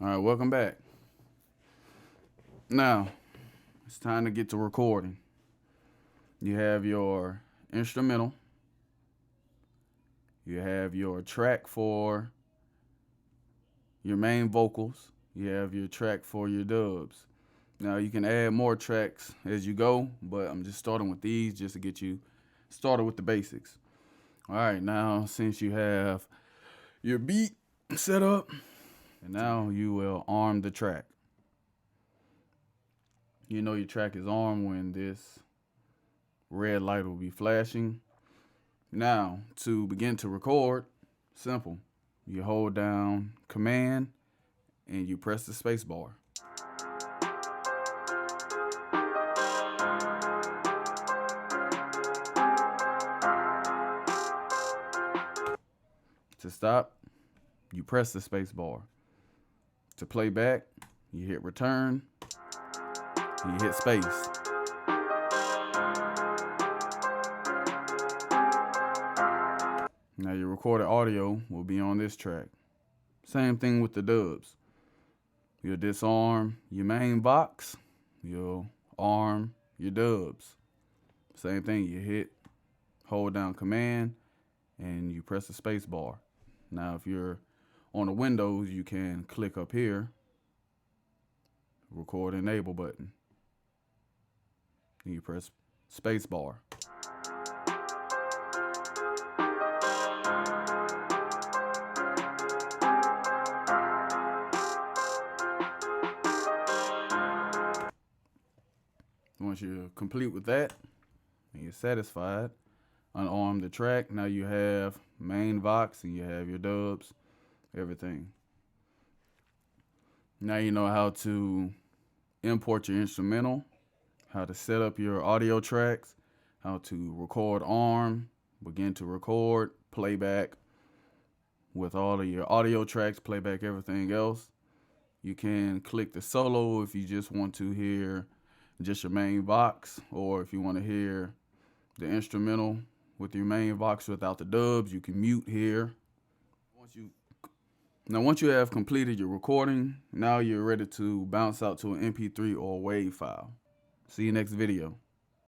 All right, welcome back. Now, it's time to get to recording. You have your instrumental. You have your track for your main vocals. You have your track for your dubs. Now, you can add more tracks as you go, but I'm just starting with these just to get you started with the basics. All right, now, since you have your beat set up, and now you will arm the track. You know your track is armed when this red light will be flashing. Now, to begin to record, simple. You hold down Command and you press the space bar. To stop, you press the space bar. To play back, you hit return, and you hit space. Now your recorded audio will be on this track. Same thing with the dubs. You'll disarm your main box, you'll arm your dubs. Same thing, you hold down Command, and you press the space bar. Now if you're on the Windows, you can click up here, record enable button, and you press space bar. Once you're complete with that and you're satisfied, unarm the track. Now you have main vox and you have your dubs, everything. Now you know how to import your instrumental, how to set up your audio tracks, how to record arm, begin to record, playback with all of your audio tracks, playback everything else. You can click the solo if you just want to hear just your main vox, or if you want to hear the instrumental with your main vox without the dubs, you can mute here. Once you have completed your recording, now you're ready to bounce out to an MP3 or a WAV file. See you next video.